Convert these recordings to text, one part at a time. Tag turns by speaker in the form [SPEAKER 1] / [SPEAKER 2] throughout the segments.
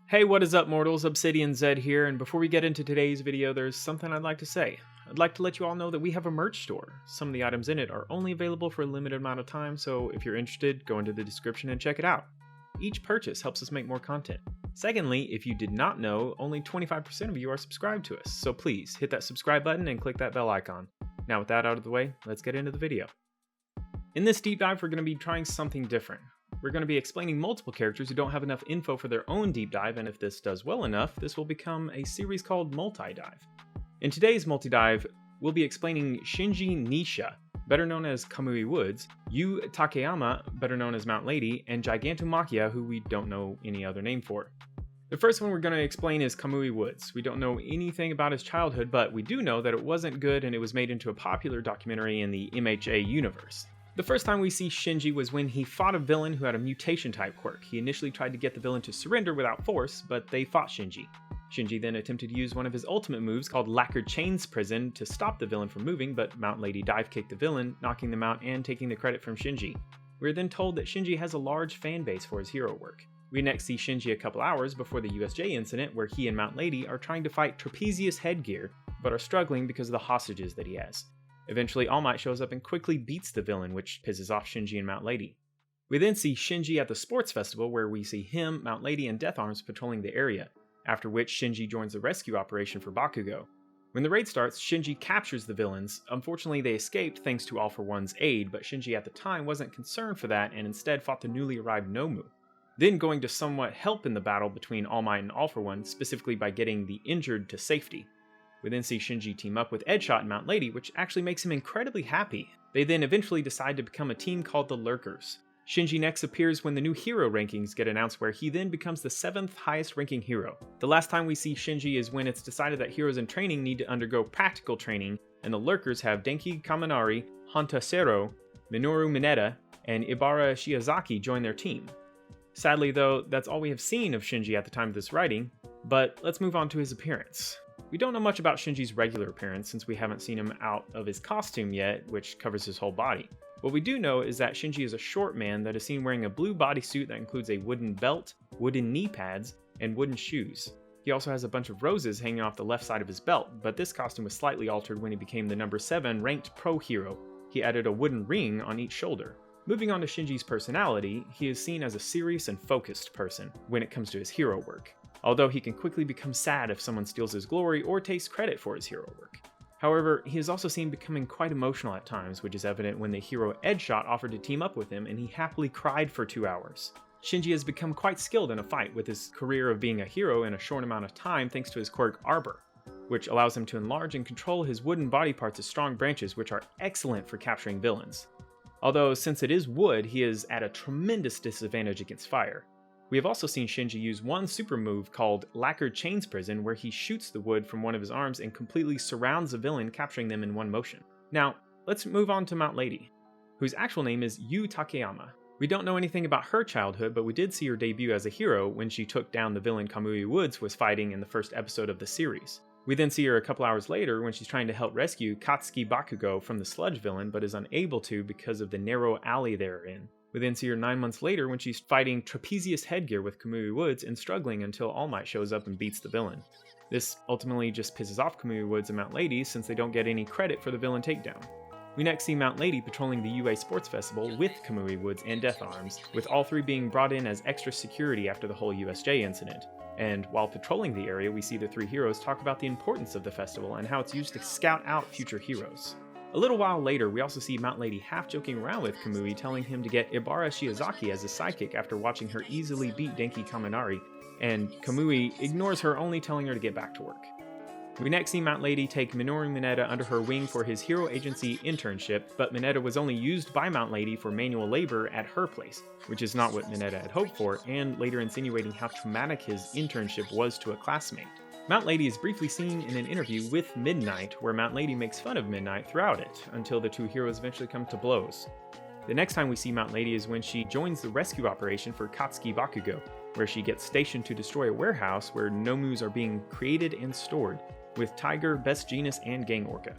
[SPEAKER 1] Hey, what is up, mortals? ObsidianZed here, and before we get into today's video, there's something I'd like to say. I'd like to let you all know that we have a merch store. Some of the items in it are only available for a limited amount of time, so if you're interested, go into the description and check it out. Each purchase helps us make more content. Secondly, if you did not know, only 25% of you are subscribed to us, so please hit that subscribe button and click that bell icon. Now with that out of the way, let's get into the video. In this deep dive, we're going to be trying something different. We're going to be explaining multiple characters who don't have enough info for their own deep dive, and if this does well enough, this will become a series called Multi-Dive. In today's Multi-Dive, we'll be explaining Shinji Nisha, better known as Kamui Woods, Yu Takeyama, better known as Mount Lady, and Gigantomachia, who we don't know any other name for. The first one we're going to explain is Kamui Woods. We don't know anything about his childhood, but we do know that it wasn't good and it was made into a popular documentary in the MHA universe. The first time we see Shinji was when he fought a villain who had a mutation-type quirk. He initially tried to get the villain to surrender without force, but they fought Shinji. Shinji then attempted to use one of his ultimate moves called Lacquered Chains Prison to stop the villain from moving, but Mount Lady dive-kicked the villain, knocking them out and taking the credit from Shinji. We are then told that Shinji has a large fan base for his hero work. We next see Shinji a couple hours before the USJ incident, where he and Mount Lady are trying to fight Trapezius Headgear, but are struggling because of the hostages that he has. Eventually, All Might shows up and quickly beats the villain, which pisses off Shinji and Mount Lady. We then see Shinji at the sports festival, where we see him, Mount Lady, and Death Arms patrolling the area, after which Shinji joins the rescue operation for Bakugo. When the raid starts, Shinji captures the villains. Unfortunately, they escaped thanks to All for One's aid, but Shinji at the time wasn't concerned for that and instead fought the newly arrived Nomu. Then going to somewhat help in the battle between All Might and All for One, specifically by getting the injured to safety. We then see Shinji team up with Edgeshot and Mount Lady, which actually makes him incredibly happy. They then eventually decide to become a team called the Lurkers. Shinji next appears when the new hero rankings get announced, where he then becomes the 7th highest ranking hero. The last time we see Shinji is when it's decided that heroes in training need to undergo practical training, and the Lurkers have Denki Kaminari, Hantasero, Minoru Mineta, and Ibara Shiozaki join their team. Sadly though, that's all we have seen of Shinji at the time of this writing, but let's move on to his appearance. We don't know much about Shinji's regular appearance since we haven't seen him out of his costume yet, which covers his whole body. What we do know is that Shinji is a short man that is seen wearing a blue bodysuit that includes a wooden belt, wooden knee pads, and wooden shoes. He also has a bunch of roses hanging off the left side of his belt, but this costume was slightly altered when he became the number 7 ranked pro hero. He added a wooden ring on each shoulder. Moving on to Shinji's personality, he is seen as a serious and focused person when it comes to his hero work, although he can quickly become sad if someone steals his glory or takes credit for his hero work. However, he is also seen becoming quite emotional at times, which is evident when the hero Edgeshot offered to team up with him and he happily cried for 2 hours. Shinji has become quite skilled in a fight, with his career of being a hero in a short amount of time thanks to his quirk Arbor, which allows him to enlarge and control his wooden body parts as strong branches, which are excellent for capturing villains. Although, since it is wood, he is at a tremendous disadvantage against fire. We have also seen Shinji use one super move called Lacquered Chains Prison, where he shoots the wood from one of his arms and completely surrounds the villain, capturing them in one motion. Now, let's move on to Mount Lady, whose actual name is Yu Takeyama. We don't know anything about her childhood, but we did see her debut as a hero when she took down the villain Kamui Woods was fighting in the first episode of the series. We then see her a couple hours later when she's trying to help rescue Katsuki Bakugo from the sludge villain, but is unable to because of the narrow alley they're in. We then see her 9 months later when she's fighting Trapezius Headgear with Kamui Woods and struggling until All Might shows up and beats the villain. This ultimately just pisses off Kamui Woods and Mount Lady since they don't get any credit for the villain takedown. We next see Mount Lady patrolling the UA Sports Festival with Kamui Woods and Death Arms, with all three being brought in as extra security after the whole USJ incident. And while patrolling the area, we see the three heroes talk about the importance of the festival and how it's used to scout out future heroes. A little while later, we also see Mount Lady half joking around with Kamui, telling him to get Ibara Shiozaki as a sidekick after watching her easily beat Denki Kaminari, and Kamui ignores her, only telling her to get back to work. We next see Mount Lady take Minoru Mineta under her wing for his hero agency internship, but Mineta was only used by Mount Lady for manual labor at her place, which is not what Mineta had hoped for, and later insinuating how traumatic his internship was to a classmate. Mount Lady is briefly seen in an interview with Midnight, where Mount Lady makes fun of Midnight throughout it, until the two heroes eventually come to blows. The next time we see Mount Lady is when she joins the rescue operation for Katsuki Bakugo, where she gets stationed to destroy a warehouse where Nomus are being created and stored, with Tiger, Best Genus, and Gang Orca.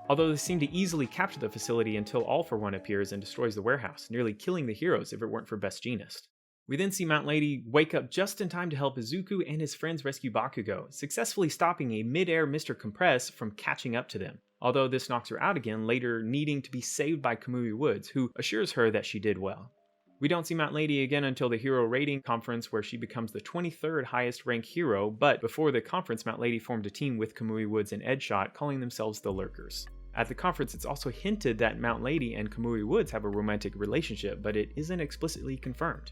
[SPEAKER 1] Although they seem to easily capture the facility until All for One appears and destroys the warehouse, nearly killing the heroes if it weren't for Best Genus. We then see Mount Lady wake up just in time to help Izuku and his friends rescue Bakugo, successfully stopping a mid-air Mr. Compress from catching up to them. Although this knocks her out again, later needing to be saved by Kamui Woods, who assures her that she did well. We don't see Mount Lady again until the Hero Rating Conference, where she becomes the 23rd highest ranked hero, but before the conference, Mount Lady formed a team with Kamui Woods and Edgeshot, calling themselves the Lurkers. At the conference, it's also hinted that Mount Lady and Kamui Woods have a romantic relationship, but it isn't explicitly confirmed.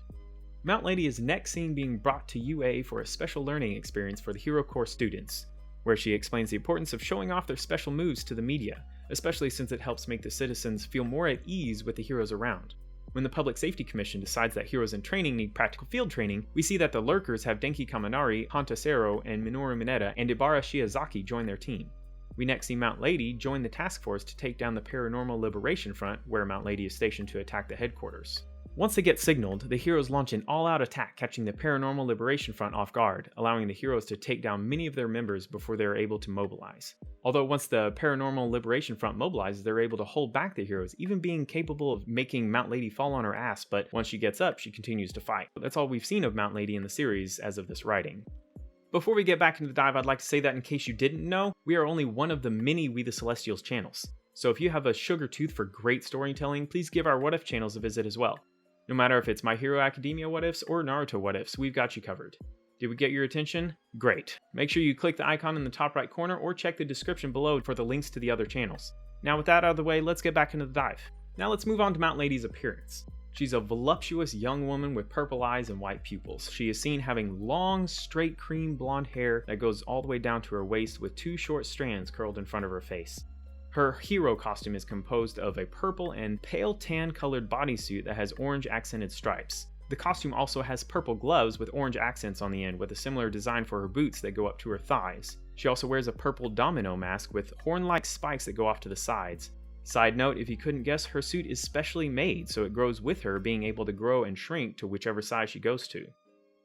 [SPEAKER 1] Mount Lady is next seen being brought to UA for a special learning experience for the Hero Corps students, where she explains the importance of showing off their special moves to the media, especially since it helps make the citizens feel more at ease with the heroes around. When the Public Safety Commission decides that heroes in training need practical field training, we see that the Lurkers have Denki Kaminari, Hantasero, and Minoru Mineta and Ibara Shiozaki join their team. We next see Mount Lady join the task force to take down the Paranormal Liberation Front, where Mount Lady is stationed to attack the headquarters. Once they get signaled, the heroes launch an all-out attack, catching the Paranormal Liberation Front off guard, allowing the heroes to take down many of their members before they are able to mobilize. Although once the Paranormal Liberation Front mobilizes, they're able to hold back the heroes, even being capable of making Mount Lady fall on her ass, but once she gets up, she continues to fight. That's all we've seen of Mount Lady in the series as of this writing. Before we get back into the dive, I'd like to say that in case you didn't know, we are only one of the many We the Celestials channels. So if you have a sugar tooth for great storytelling, please give our What If channels a visit as well. No matter if it's My Hero Academia What Ifs or Naruto What Ifs, we've got you covered. Did we get your attention? Great. Make sure you click the icon in the top right corner or check the description below for the links to the other channels. Now with that out of the way, let's get back into the dive. Now let's move on to Mount Lady's appearance. She's a voluptuous young woman with purple eyes and white pupils. She is seen having long, straight cream blonde hair that goes all the way down to her waist with two short strands curled in front of her face. Her hero costume is composed of a purple and pale tan colored bodysuit that has orange accented stripes. The costume also has purple gloves with orange accents on the end, with a similar design for her boots that go up to her thighs. She also wears a purple domino mask with horn-like spikes that go off to the sides. Side note, if you couldn't guess, her suit is specially made, so it grows with her, being able to grow and shrink to whichever size she goes to.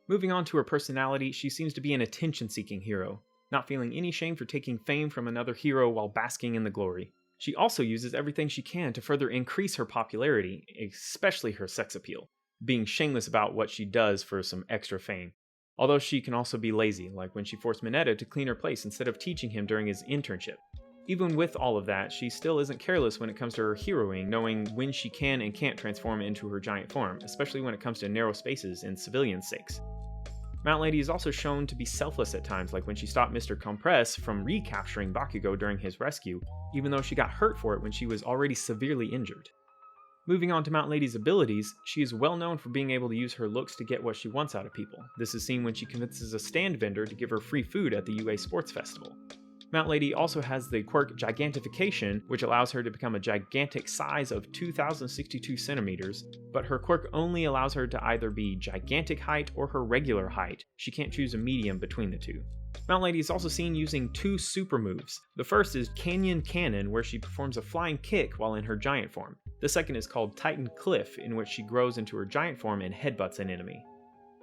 [SPEAKER 1] Moving on to her personality, she seems to be an attention-seeking hero, not feeling any shame for taking fame from another hero while basking in the glory. She also uses everything she can to further increase her popularity, especially her sex appeal, being shameless about what she does for some extra fame. Although she can also be lazy, like when she forced Mineta to clean her place instead of teaching him during his internship. Even with all of that, she still isn't careless when it comes to her heroing, knowing when she can and can't transform into her giant form, especially when it comes to narrow spaces and civilian sakes. Mount Lady is also shown to be selfless at times, like when she stopped Mr. Compress from recapturing Bakugo during his rescue, even though she got hurt for it when she was already severely injured. Moving on to Mount Lady's abilities, she is well known for being able to use her looks to get what she wants out of people. This is seen when she convinces a stand vendor to give her free food at the UA Sports Festival. Mount Lady also has the quirk Gigantification, which allows her to become a gigantic size of 2,062 centimeters, but her quirk only allows her to either be gigantic height or her regular height. She can't choose a medium between the two. Mount Lady is also seen using two super moves. The first is Canyon Cannon, where she performs a flying kick while in her giant form. The second is called Titan Cliff, in which she grows into her giant form and headbutts an enemy.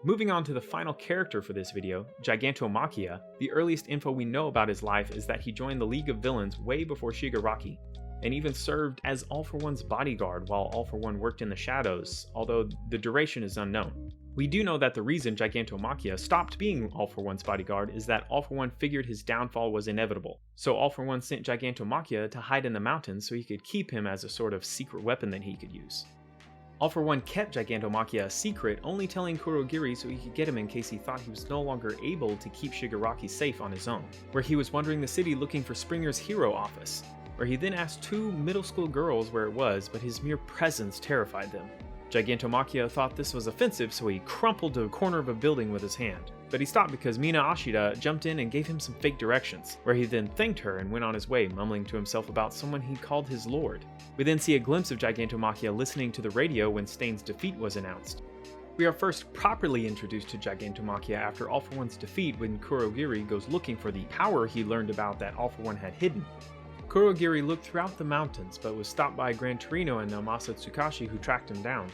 [SPEAKER 1] Moving on to the final character for this video, Gigantomachia, the earliest info we know about his life is that he joined the League of Villains way before Shigaraki, and even served as All For One's bodyguard while All For One worked in the shadows, although the duration is unknown. We do know that the reason Gigantomachia stopped being All For One's bodyguard is that All For One figured his downfall was inevitable, so All For One sent Gigantomachia to hide in the mountains so he could keep him as a sort of secret weapon that he could use. All For One kept Gigantomachia a secret, only telling Kurogiri so he could get him in case he thought he was no longer able to keep Shigaraki safe on his own, where he was wandering the city looking for Springer's hero office, where he then asked two middle school girls where it was, but his mere presence terrified them. Gigantomachia thought this was offensive, so he crumpled to a corner of a building with his hand. But he stopped because Mina Ashida jumped in and gave him some fake directions, where he then thanked her and went on his way, mumbling to himself about someone he called his lord. We then see a glimpse of Gigantomachia listening to the radio when Stain's defeat was announced. We are first properly introduced to Gigantomachia after All For One's defeat when Kurogiri goes looking for the power he learned about that All For One had hidden. Kurogiri looked throughout the mountains, but was stopped by Gran Torino and Namasa Tsukashi, who tracked him down.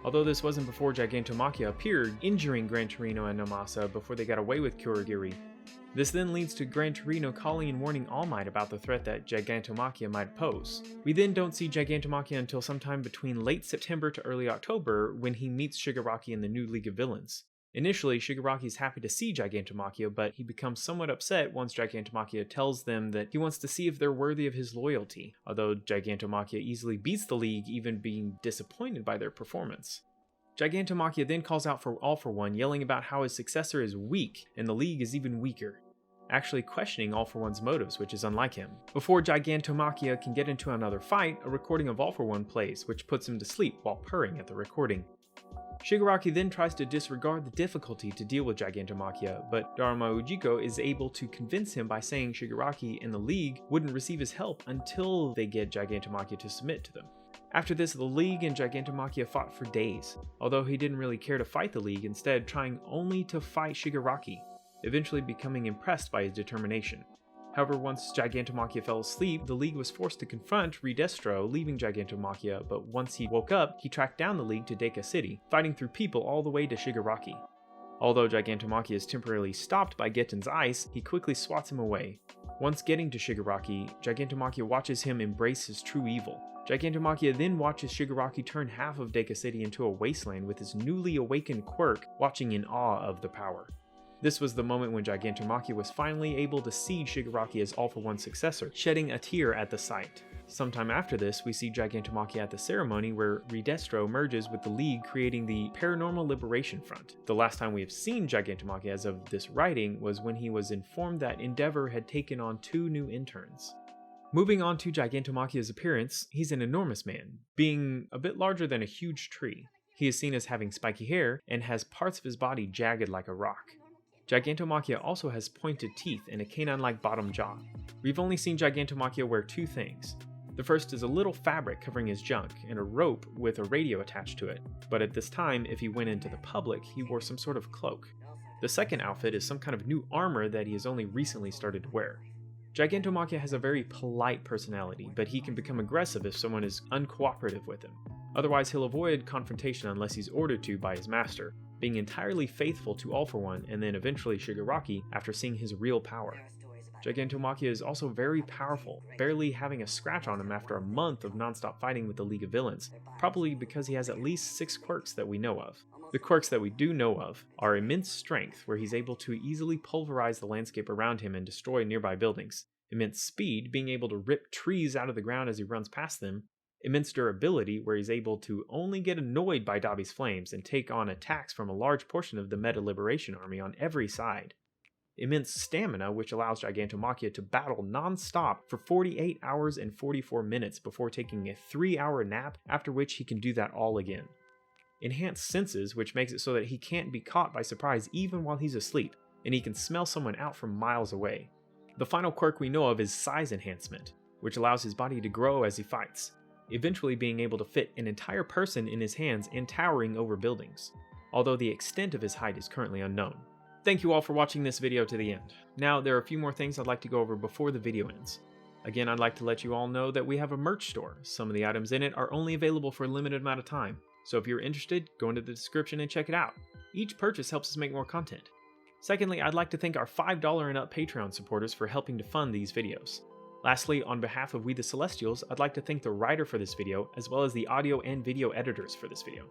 [SPEAKER 1] Although this wasn't before Gigantomachia appeared, injuring Gran Torino and Namasa before they got away with Kurogiri. This then leads to Gran Torino calling and warning All Might about the threat that Gigantomachia might pose. We then don't see Gigantomachia until sometime between late September to early October, when he meets Shigaraki in the new League of Villains. Initially, Shigaraki is happy to see Gigantomachia, but he becomes somewhat upset once Gigantomachia tells them that he wants to see if they're worthy of his loyalty, although Gigantomachia easily beats the League, even being disappointed by their performance. Gigantomachia then calls out for All For One, yelling about how his successor is weak, and the League is even weaker, actually questioning All For One's motives, which is unlike him. Before Gigantomachia can get into another fight, a recording of All For One plays, which puts him to sleep while purring at the recording. Shigaraki then tries to disregard the difficulty to deal with Gigantomachia, but Daruma Ujiko is able to convince him by saying Shigaraki and the League wouldn't receive his help until they get Gigantomachia to submit to them. After this, the League and Gigantomachia fought for days, although he didn't really care to fight the League, instead trying only to fight Shigaraki, eventually becoming impressed by his determination. However, once Gigantomachia fell asleep, the League was forced to confront Redestro, leaving Gigantomachia, but once he woke up, he tracked down the League to Deka City, fighting through people all the way to Shigaraki. Although Gigantomachia is temporarily stopped by Getten's ice, he quickly swats him away. Once getting to Shigaraki, Gigantomachia watches him embrace his true evil. Gigantomachia then watches Shigaraki turn half of Deka City into a wasteland with his newly awakened quirk, watching in awe of the power. This was the moment when Gigantomachia was finally able to see Shigaraki as All For One's successor, shedding a tear at the sight. Sometime after this, we see Gigantomachia at the ceremony where Redestro merges with the League, creating the Paranormal Liberation Front. The last time we have seen Gigantomachia as of this writing was when he was informed that Endeavor had taken on 2 new interns. Moving on to Gigantomachia's appearance, he's an enormous man, being a bit larger than a huge tree. He is seen as having spiky hair and has parts of his body jagged like a rock. Gigantomachia also has pointed teeth and a canine-like bottom jaw. We've only seen Gigantomachia wear 2 things. The first is a little fabric covering his junk and a rope with a radio attached to it, but at this time, if he went into the public, he wore some sort of cloak. The second outfit is some kind of new armor that he has only recently started to wear. Gigantomachia has a very polite personality, but he can become aggressive if someone is uncooperative with him. Otherwise, he'll avoid confrontation unless he's ordered to by his master, being entirely faithful to All For One and then eventually Shigaraki after seeing his real power. Gigantomachia is also very powerful, barely having a scratch on him after a month of non-stop fighting with the League of Villains, probably because he has at least 6 quirks that we know of. The quirks that we do know of are immense strength, where he's able to easily pulverize the landscape around him and destroy nearby buildings, immense speed, being able to rip trees out of the ground as he runs past them, immense durability, where he's able to only get annoyed by Dabi's flames and take on attacks from a large portion of the Meta Liberation Army on every side, immense stamina, which allows Gigantomachia to battle non-stop for 48 hours and 44 minutes before taking a 3-hour nap, after which he can do that all again. Enhanced senses, which makes it so that he can't be caught by surprise even while he's asleep, and he can smell someone out from miles away. The final quirk we know of is size enhancement, which allows his body to grow as he fights, eventually being able to fit an entire person in his hands and towering over buildings, although the extent of his height is currently unknown. Thank you all for watching this video to the end. Now, there are a few more things I'd like to go over before the video ends. Again, I'd like to let you all know that we have a merch store. Some of the items in it are only available for a limited amount of time, so if you're interested, go into the description and check it out. Each purchase helps us make more content. Secondly, I'd like to thank our $5 and up Patreon supporters for helping to fund these videos. Lastly, on behalf of We the Celestials, I'd like to thank the writer for this video, as well as the audio and video editors for this video.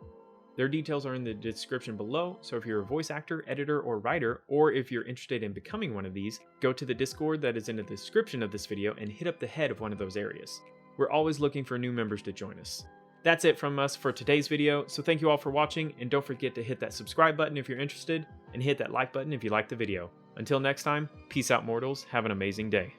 [SPEAKER 1] Their details are in the description below, so if you're a voice actor, editor, or writer, or if you're interested in becoming one of these, go to the Discord that is in the description of this video and hit up the head of one of those areas. We're always looking for new members to join us. That's it from us for today's video, so thank you all for watching, and don't forget to hit that subscribe button if you're interested, and hit that like button if you liked the video. Until next time, peace out mortals, have an amazing day.